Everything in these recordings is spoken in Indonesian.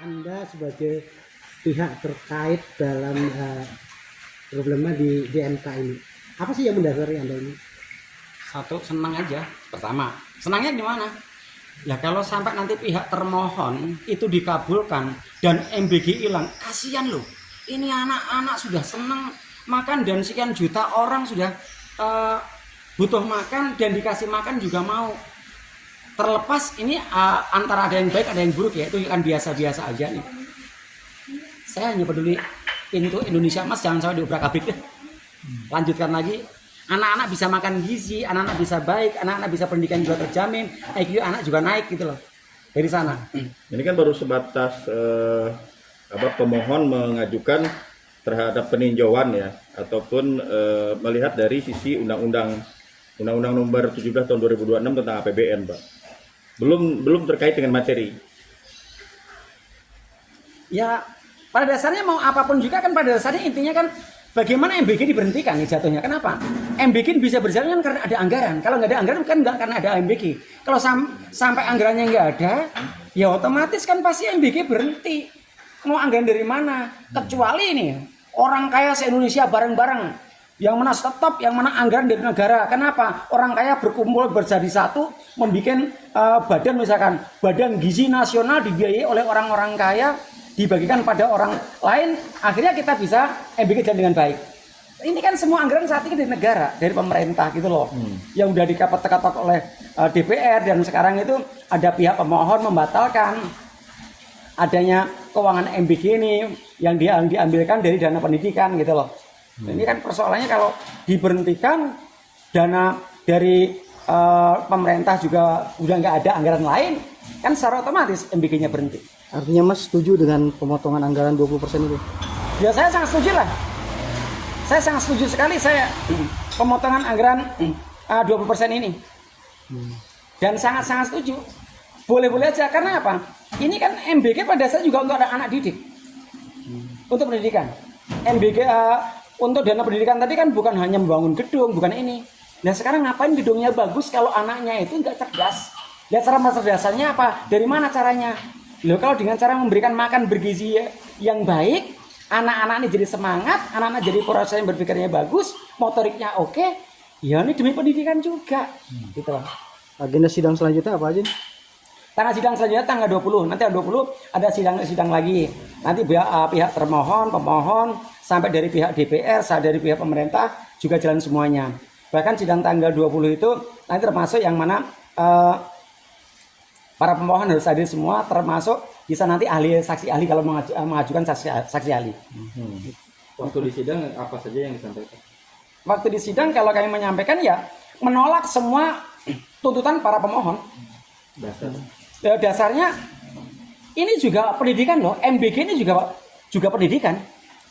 Anda sebagai pihak terkait dalam problema di MK ini, apa sih yang mendasari Anda ini? Satu, senang aja. Pertama, senangnya gimana? Ya kalau sampai nanti pihak termohon itu dikabulkan dan MBG hilang, kasihan loh. Ini anak-anak sudah senang makan dan sekian juta orang sudah butuh makan dan dikasih makan juga mau. Terlepas ini antara ada yang baik ada yang buruk ya, itu kan biasa-biasa aja nih. Saya hanya peduli untuk Indonesia Emas jangan sampai diobrak-abrik deh. Lanjutkan lagi, anak-anak bisa makan gizi, anak-anak bisa baik, anak-anak bisa pendidikan juga terjamin, IQ anak juga naik gitu loh dari sana. Ini kan baru sebatas pemohon mengajukan terhadap peninjauan ya, ataupun melihat dari sisi Undang-Undang Nomor 17 tahun 2026 tentang APBN, Pak. Belum terkait dengan materi. Ya pada dasarnya mau apapun juga kan pada dasarnya intinya kan bagaimana MBG diberhentikan nih jatuhnya. Kenapa? MBG bisa berjalan kan karena ada anggaran. Kalau nggak ada anggaran kan nggak karena ada MBG. Kalau sampai anggarannya nggak ada, ya otomatis kan pasti MBG berhenti. Mau anggaran dari mana? Kecuali ini orang kaya se-Indonesia bareng-bareng. Yang mana stop, yang mana anggaran dari negara. Kenapa? Orang kaya berkumpul berjadi satu, membuat badan misalkan badan gizi nasional dibiayai oleh orang-orang kaya, dibagikan pada orang lain, akhirnya kita bisa MBG jalan dengan baik. Ini kan semua anggaran saat ini dari negara, dari pemerintah gitu loh. Yang udah dikapat-kapat oleh DPR dan sekarang itu ada pihak pemohon membatalkan adanya keuangan MBG ini yang diambilkan dari dana pendidikan gitu loh. Ini kan persoalannya kalau diberhentikan dana dari pemerintah juga udah nggak ada anggaran lain, kan secara otomatis MBG-nya berhenti. Artinya Mas setuju dengan pemotongan anggaran 20% itu? Ya saya sangat setuju lah. Saya sangat setuju sekali saya pemotongan anggaran 20% ini. Dan sangat-sangat setuju. Boleh-boleh aja, karena apa? Ini kan MBG pada dasarnya juga untuk anak didik. Untuk pendidikan. MBG untuk dana pendidikan tadi kan bukan hanya membangun gedung, bukan ini. Nah sekarang ngapain gedungnya bagus kalau anaknya itu nggak cerdas? Lihat cara cerdasannya apa? Dari mana caranya? Loh, kalau dengan cara memberikan makan bergizi yang baik, anak-anak ini jadi semangat, anak-anak jadi proses yang berpikirnya bagus, motoriknya oke, ya ini demi pendidikan juga. Gitu loh. Agenda sidang selanjutnya apa aja? Tanggal sidang selanjutnya tanggal 20. Nanti tanggal 20 ada sidang lagi. Nanti pihak termohon, pemohon, sampai dari pihak DPR, sampai dari pihak pemerintah juga jalan semuanya. Bahkan sidang tanggal 20 itu nanti termasuk yang mana para pemohon harus hadir semua, termasuk bisa nanti saksi ahli kalau mengajukan saksi ahli. Waktu di sidang apa saja yang disampaikan? Waktu di sidang kalau kami menyampaikan ya menolak semua tuntutan para pemohon. Dasarnya ini juga pendidikan loh. MBG ini juga pendidikan.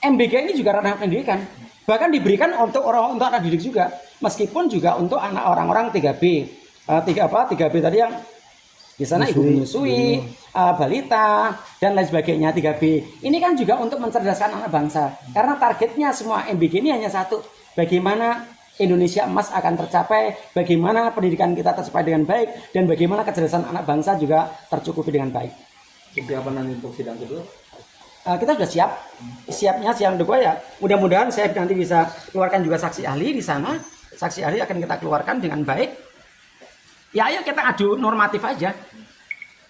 MBG ini juga ranah pendidikan. Bahkan diberikan untuk anak didik juga. Meskipun juga untuk anak orang-orang 3B. 3B tadi yang di sana ibu menyusui, balita dan lain sebagainya 3B. Ini kan juga untuk mencerdaskan anak bangsa. Karena targetnya semua MBG ini hanya satu. Bagaimana Indonesia Emas akan tercapai, bagaimana pendidikan kita tercapai dengan baik, dan bagaimana kecerdasan anak bangsa juga tercukupi dengan baik. Kesiapan nanti untuk sidang kedua? Kita sudah siap. Siapnya sidang kedua ya. Mudah-mudahan saya nanti bisa keluarkan juga saksi ahli di sana. Saksi ahli akan kita keluarkan dengan baik. Ya ayo kita adu normatif aja.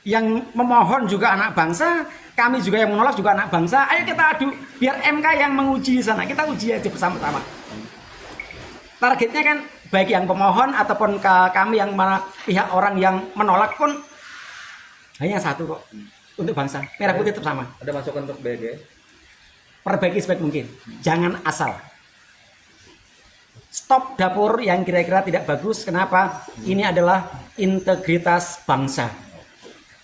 Yang memohon juga anak bangsa, kami juga yang menolak juga anak bangsa. Ayo kita adu, biar MK yang menguji di sana. Kita uji aja bersama-sama. Targetnya kan baik yang pemohon ataupun kami yang mana pihak orang yang menolak pun hanya satu kok, untuk bangsa. Merah putih tetap sama. Ada masukan untuk BG? Perbaiki sebaik mungkin. Jangan asal. Stop dapur yang kira-kira tidak bagus. Kenapa? Ini adalah integritas bangsa.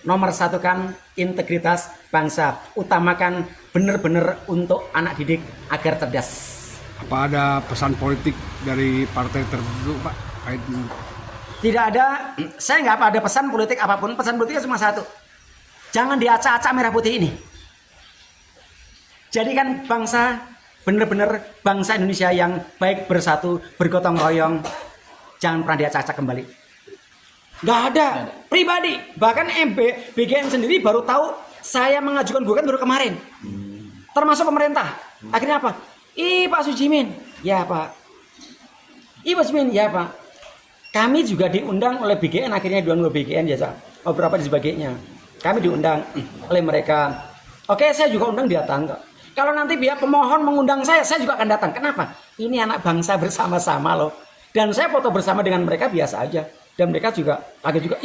Nomor satu kan integritas bangsa. Utamakan benar-benar untuk anak didik agar cerdas. Apa ada pesan politik dari partai tertentu, Pak? Tidak ada, saya nggak ada pesan politik apapun. Pesan politiknya cuma satu. Jangan diacak-acak merah putih ini. Jadikan bangsa, benar-benar bangsa Indonesia yang baik, bersatu, bergotong royong. Jangan pernah diacak-acak kembali. Nggak ada. Pribadi. Bahkan BGN sendiri baru tahu Saya mengajukan gugatan baru kemarin. Termasuk pemerintah. Akhirnya apa? Pak Sujimin. Ya Pak. Pak Sujimin. Ya Pak. Kami juga diundang oleh BGN. Akhirnya diundang oleh BGN ya. Beberapa dan sebagainya. Kami diundang oleh mereka. Oke, saya juga undang datang kok. Kalau nanti pihak pemohon mengundang saya juga akan datang. Kenapa? Ini anak bangsa bersama-sama loh. Dan saya foto bersama dengan mereka biasa aja. Dan mereka juga kaget juga.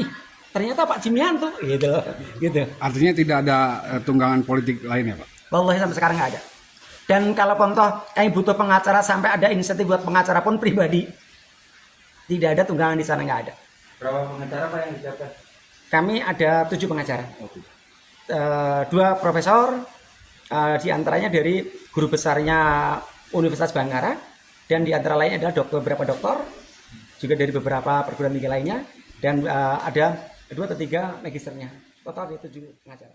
Ternyata Pak Jimian tuh. Gitu. Artinya tidak ada tunggangan politik lain ya Pak? Wallahi sampai sekarang nggak ada. Dan kalau contoh kami butuh pengacara sampai ada inisiatif buat pengacara pun pribadi. Tidak ada tunggangan di sana, nggak ada. Berapa pengacara Pak yang disiapkan? Kami ada 7 pengacara. 2 profesor, di antaranya dari guru besarnya Universitas Bangara, dan di antara lainnya adalah beberapa doktor, juga dari beberapa perguruan tinggi lainnya, dan ada 2 atau 3 magisternya. Total ada 7 pengacara.